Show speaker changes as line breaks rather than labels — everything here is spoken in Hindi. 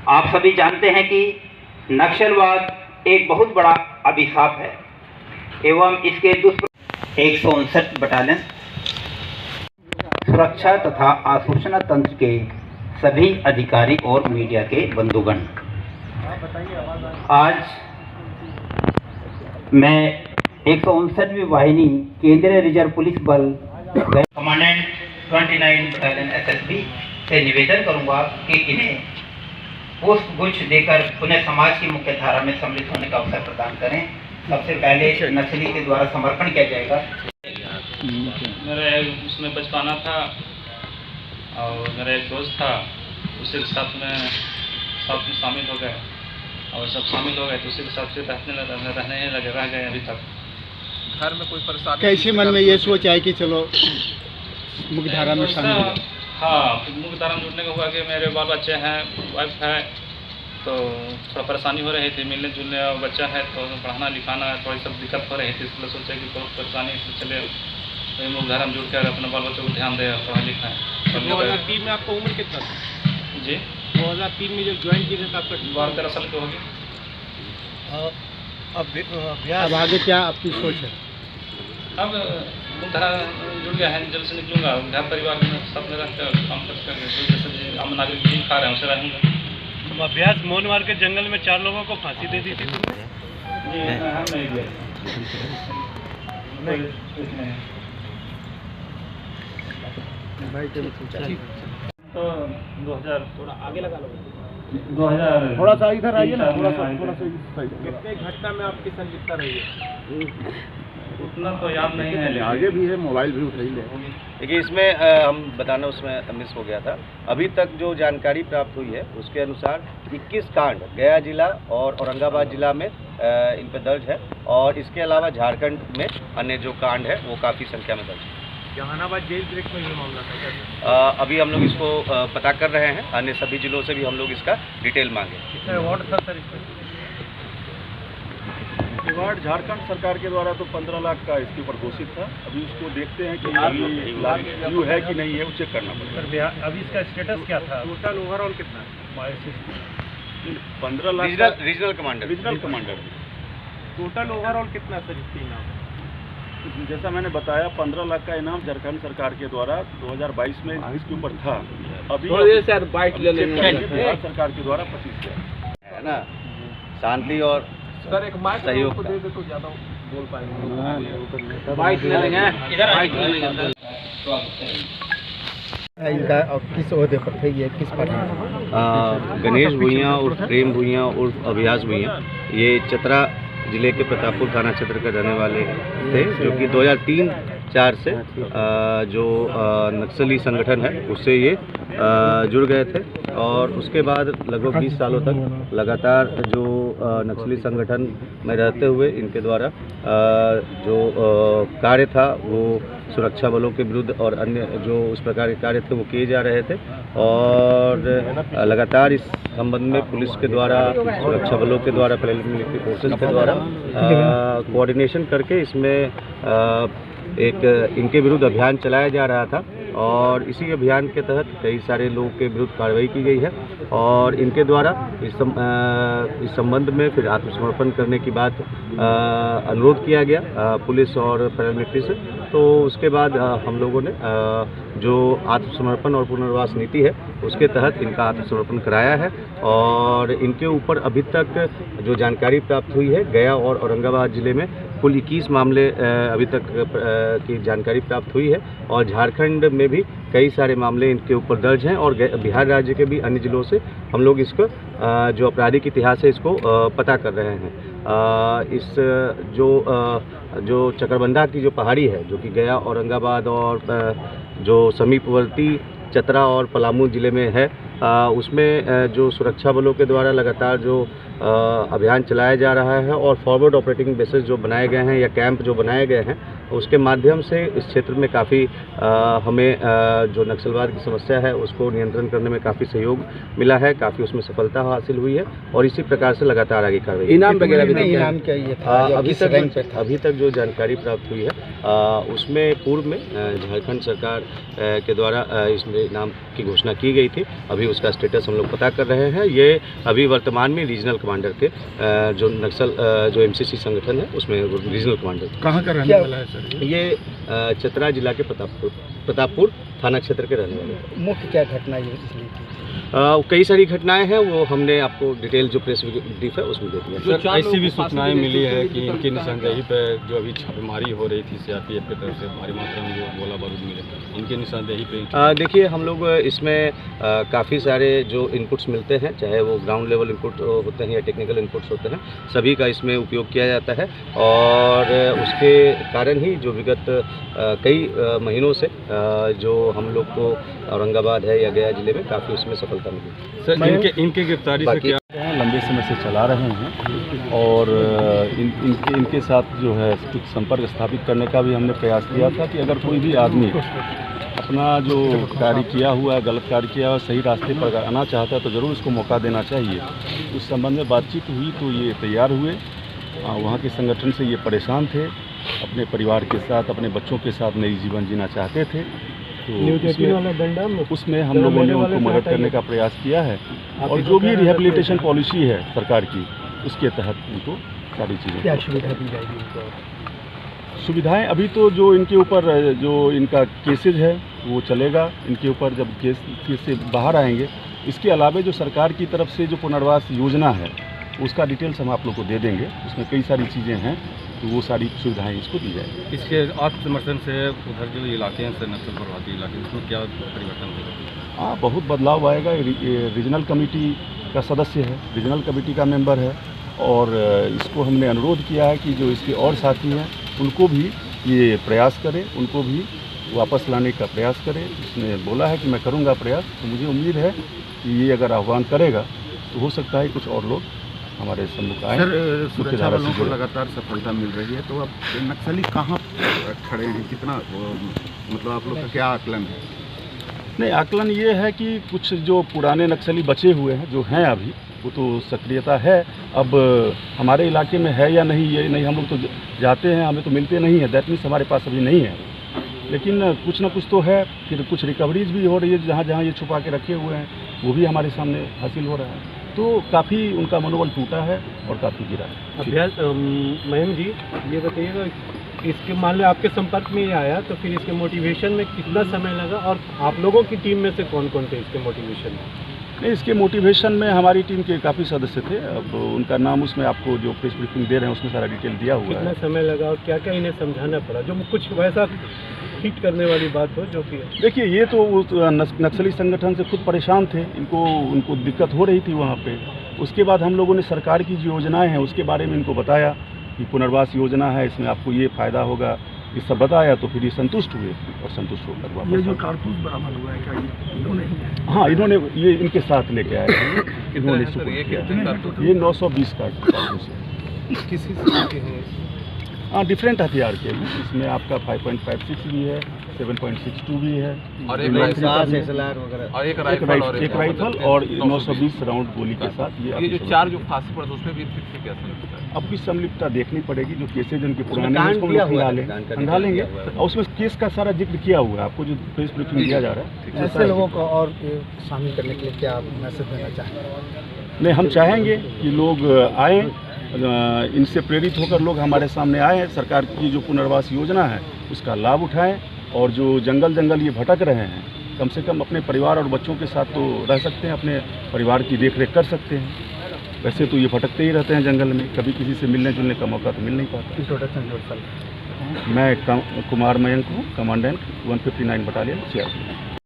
आप सभी जानते हैं कि नक्सलवाद एक बहुत बड़ा अभिशाप है एवं इसके 159 बटालियन सुरक्षा तथा आसूचना तंत्र के सभी अधिकारी और मीडिया के बंधुगण, आज मैं 159वीं वाहिनी केंद्रीय रिजर्व पुलिस बल कमांडेंट 29 बटालियन SSB से निवेदन करूंगा कि इन्हें पुष्पगुच्छ देकर पुनः समाज की मुख्य धारा में सम्मिलित होने का अवसर प्रदान करें। सबसे पहले नक्सली के द्वारा समर्पण किया जाएगा।
मेरा उसमें बचपना था और मेरा एक दोस्त था, उसी के साथ में शामिल हो गए और सब शामिल हो गए तो उसी के साथ फिर रहने लगे, रह गए अभी तक।
घर में कोई परेशानी
कैसे मन में ये सोच आई कि चलो मुख्य धारा में शामिल हो?
हाँ, मुख्य धारा में जुड़ने का हुआ कि मेरे बाल बच्चे हैं, वाइफ है, तो थोड़ा परेशानी हो रही थी मिलने जुलने, और बच्चा है तो पढ़ाना लिखाना थोड़ी सब दिक्कत हो रही थी, इसलिए सोचा कि बहुत परेशानी इसलिए चले मुख्य धारा में जुड़ कर अपने बाल बच्चों को ध्यान दें, पढ़ाई लिखाएँ।
2003 में आपका उम्र कितना था?
जी
2003 में जब ज्वाइन किए थे तो आपका
12-13 साल की होगी।
अब आगे क्या आपकी सोच है?
अब मुख्यधारा जुड़ गया है, जल्द से निकलूँगा, घर परिवार में साथ में रहकर काम कर जैसे आम नागरिक जी खा रहे हैं उसे रहेंगे।
तुम अभ्यास मोनवार के जंगल में 4 लोगों को फांसी दे दी थी तुमने?
जी हम नहीं दिया। तो 2000 थोड़ा आगे लगा लो, 2000
थोड़ा सा इधर आइए ना, थोड़ा सा
कितने घटना में आपकी संलिप्तता रही है?
उतना तो याद नहीं है,
आगे भी है, मोबाइल भी उठाई ले।
देखिए, इसमें हम बताना उसमें मिस हो गया था। अभी तक जो जानकारी प्राप्त हुई है उसके अनुसार 21 कांड गया जिला और औरंगाबाद जिला में इन पर दर्ज है, और इसके अलावा झारखंड में अन्य जो कांड है वो काफ़ी संख्या में दर्ज है।
जहानाबाद जेल ब्रेक में ये मामला था?
अभी हम लोग इसको पता कर रहे हैं, अन्य सभी जिलों से भी हम लोग इसका डिटेल मांगे।
कितना अवार्ड था सर इसमें?
रिवार्ड झारखंड सरकार के द्वारा तो 15 लाख का इसके ऊपर घोषित था। अभी उसको देखते हैं कि अभी लागू है कि नहीं है, वो चेक करना पड़ेगा।
अभी इसका स्टेटस क्या था?
टोटल ओवरऑल कितना?
15 lakh
regional commander
total overall कितना सर इसके इनाम?
जैसा मैंने बताया, 15 लाख का इनाम झारखंड सरकार के द्वारा 2022 में इसके ऊपर था। अभी
सर बाइट ले लेंगे
बिहार सरकार के द्वारा 25 लाख
है ना। शांति और
सर एक माइक
सहयोग
को दे दे तो ज़्यादा बोल पाएंगे। बाइट ले लेंगे, बाइट ले लेंगे।
इनका किस ओहदे पर थे, ये किस पार्टी?
गणेश भुइयाँ उर्फ प्रेम भुइयाँ उर्फ अभ्यास भुइयाँ, ये चतरा जिले के प्रतापपुर थाना क्षेत्र के रहने वाले थे, जो कि 2003-04 से जो नक्सली संगठन है उससे ये जुड़ गए थे, और उसके बाद लगभग 20 सालों तक लगातार जो नक्सली संगठन में रहते हुए इनके द्वारा जो कार्य था वो सुरक्षा बलों के विरुद्ध और अन्य जो उस प्रकार के कार्य थे वो किए जा रहे थे, और लगातार इस संबंध में पुलिस के द्वारा, सुरक्षा बलों के द्वारा, पैरामिलिट्री फोर्सेस के द्वारा कोऑर्डिनेशन करके इसमें एक इनके विरुद्ध अभियान चलाया जा रहा था, और इसी अभियान के तहत कई सारे लोगों के विरुद्ध कार्रवाई की गई है, और इनके द्वारा इस संबंध में फिर आत्मसमर्पण करने की बात अनुरोध किया गया पुलिस और पैरामिलिट्री से। तो उसके बाद हम लोगों ने जो आत्मसमर्पण और पुनर्वास नीति है उसके तहत इनका आत्मसमर्पण कराया है, और इनके ऊपर अभी तक जो जानकारी प्राप्त हुई है, गया और औरंगाबाद जिले में कुल 21 मामले अभी तक की जानकारी प्राप्त हुई है, और झारखंड में भी कई सारे मामले इनके ऊपर दर्ज हैं, और बिहार राज्य के भी अन्य जिलों से हम लोग इसको जो आपराधिक इतिहास है इसको पता कर रहे हैं। इस जो चकरबंदा की जो पहाड़ी है, जो कि गया, औरंगाबाद और जो समीपवर्ती चतरा और पलामू जिले में है, उसमें जो सुरक्षा बलों के द्वारा लगातार जो अभियान चलाया जा रहा है, और फॉरवर्ड ऑपरेटिंग बेसेस जो बनाए गए हैं या कैंप जो बनाए गए हैं, उसके माध्यम से इस क्षेत्र में काफ़ी हमें जो नक्सलवाद की समस्या है उसको नियंत्रण करने में काफ़ी सहयोग मिला है, काफ़ी उसमें सफलता हासिल हुई है, और इसी प्रकार से लगातार आगे कार्रवाई।
इनाम वगैरह भी इनाम क्या ये था?
अभी तक जो जानकारी प्राप्त हुई है उसमें पूर्व में झारखंड सरकार के द्वारा इसमें इनाम की घोषणा की गई थी। अभी अभी उसका स्टेटस हम लोग पता कर रहे हैं। ये अभी वर्तमान में रीजनल कमांडर के जो नक्सल जो एमसीसी संगठन है उसमें रीजनल कमांडर।
कहाँ का रहने वाला है सर?
ये चतरा जिला के प्रतापपुर थाना क्षेत्र के रहने वाले हैं।
मुख्य क्या घटना ये इसलिए की?
कई सारी घटनाएं हैं, वो हमने आपको डिटेल जो प्रेस ब्रीफ है उसमें दे दिया।
सर, ऐसी भी सूचनाएं मिली है कि इनकी निशानदेही पे जो अभी छापेमारी हो रही थी सीआरपीएफ की तरफ से भारी मात्रा में जो गोला बारूद मिले, इनके निशानदेही पे
देखिए हम लोग इसमें काफ़ी सारे जो इनपुट्स मिलते हैं, चाहे वो ग्राउंड लेवल इनपुट होते हैं या टेक्निकल इनपुट्स होते हैं, सभी का इसमें उपयोग किया जाता है और उसके कारण ही जो विगत कई महीनों से जो हम लोग को औरंगाबाद है या गया जिले में काफ़ी उसमें सफलता मिली।
सर, इनके गिरफ्तारी से क्या
लंबे समय से चला रहे हैं और इनके साथ जो है कुछ संपर्क स्थापित करने का भी हमने प्रयास किया था कि अगर कोई भी आदमी अपना जो कार्य किया हुआ है, गलत कार्य किया हुआ, सही रास्ते पर अगर आना चाहता है तो ज़रूर उसको मौका देना चाहिए। उस संबंध में बातचीत हुई तो ये तैयार हुए। वहाँ के संगठन से ये परेशान थे, अपने परिवार के साथ, अपने बच्चों के साथ नई जीवन जीना चाहते थे। तो उसमें हम लोगों ने उनको मदद करने का प्रयास किया है और जो भी रिहेबिलिटेशन पॉलिसी है सरकार की, उसके तहत उनको सारी चीज़ें क्या सुविधा दी जाएगी उनको? सुविधाएं अभी तो जो इनके ऊपर जो इनका केसेज है वो चलेगा, इनके ऊपर जब केस से बाहर आएंगे। इसके अलावा जो सरकार की तरफ से जो पुनर्वास योजना है उसका डिटेल्स हम आप लोग को दे देंगे। उसमें कई सारी चीज़ें हैं, तो वो सारी सुविधाएं इसको दी जाएगी।
इसके आत्मसमर्थन से उधर जो इलाके हैं सर, नक्सल प्रभावित इलाके, उसमें क्या परिवर्तन होगा?
हाँ, बहुत बदलाव आएगा। रीजनल कमेटी का सदस्य है, रीजनल कमेटी का मेंबर है और इसको हमने अनुरोध किया है कि जो इसके और साथी हैं उनको भी ये प्रयास करें, उनको भी वापस लाने का प्रयास करें। उसने बोला है कि मैं करूँगा प्रयास, तो मुझे उम्मीद है कि ये अगर आह्वान करेगा तो हो सकता है कुछ और लोग हमारे सम्मुख आए।
सर, सुरक्षा बलों को लगातार सफलता मिल रही है, तो अब नक्सली कहाँ खड़े हैं, कितना मतलब आप लोग का क्या आकलन है?
नहीं, आकलन ये है कि कुछ जो पुराने नक्सली बचे हुए हैं, जो हैं अभी, वो तो सक्रियता है। अब हमारे इलाके में है या नहीं ये नहीं, हम लोग तो जाते हैं, हमें तो मिलते नहीं है, दैट मीन्स हमारे पास अभी नहीं है। लेकिन कुछ ना कुछ तो है। फिर कुछ रिकवरीज भी हो रही है, जहाँ जहाँ ये छुपा के रखे हुए हैं वो भी हमारे सामने हासिल हो रहा है। तो काफ़ी उनका मनोबल टूटा है और काफ़ी गिरा है।
अभ्यास मयंक जी, ये बताइएगा, इसके मान लो आपके संपर्क में ये आया तो फिर इसके मोटिवेशन में कितना समय लगा और आप लोगों की टीम में से कौन कौन थे इसके मोटिवेशन में?
नहीं, इसके मोटिवेशन में हमारी टीम के काफ़ी सदस्य थे। अब उनका नाम उसमें आपको जो प्रेस ब्रीफिंग दे रहे हैं उसमें सारा डिटेल दिया हुआ है।
कितना समय लगा और क्या क्या इन्हें समझाना पड़ा जो कुछ वैसा हिट करने वाली बात हो जो कि? देखिए,
ये तो उस नक्सली संगठन से खुद परेशान थे, उनको दिक्कत हो रही थी वहाँ पे। उसके बाद हम लोगों ने सरकार की जो योजनाएं हैं उसके बारे में इनको बताया कि पुनर्वास योजना है, इसमें आपको ये फ़ायदा होगा, ये सब बताया। तो फिर ये संतुष्ट हुए और संतुष्ट होकर वापस।
ये जो कारतूस बरामद हुआ है क्या इन्होंने?
हाँ, इन्होंने ये इनके साथ लेके आए थे, इन्होंने सुपुर्द किया। ये 920 कारतूस है।
किसी से?
हाँ, डिफरेंट हथियार के हैं। इसमें आपका 5.56 भी है, 7.62 भी है
और एक
राइफल और 920 राउंड गोली के साथ। ये जो 4 जो फांसी पड़ा उसमें भी कैसे लगता है? अब की संलिप्तता देखनी पड़ेगी। जो केसेज उनके पुराने हैं उसको अंधा लेंगे और उसमें केस का सारा जिक्र किया हुआ है। आपको जो प्रेस ब्रीफिंग दिया जा रहा है,
ऐसे लोगों को और शामिल करने के लिए क्या मैसेज देना चाहेंगे?
नहीं, हम चाहेंगे कि लोग आएँ, इनसे प्रेरित होकर लोग हमारे सामने आए, सरकार की जो पुनर्वास योजना है उसका लाभ उठाएं और जो जंगल ये भटक रहे हैं, कम से कम अपने परिवार और बच्चों के साथ तो रह सकते हैं, अपने परिवार की देखरेख कर सकते हैं। वैसे तो ये भटकते ही रहते हैं जंगल में, कभी किसी से मिलने जुलने का मौका तो मिल नहीं पाता।
इंट्रोडक्शन
मैं कुमार मयंक हूँ, कमांडेंट 159 बटालियन CRPF।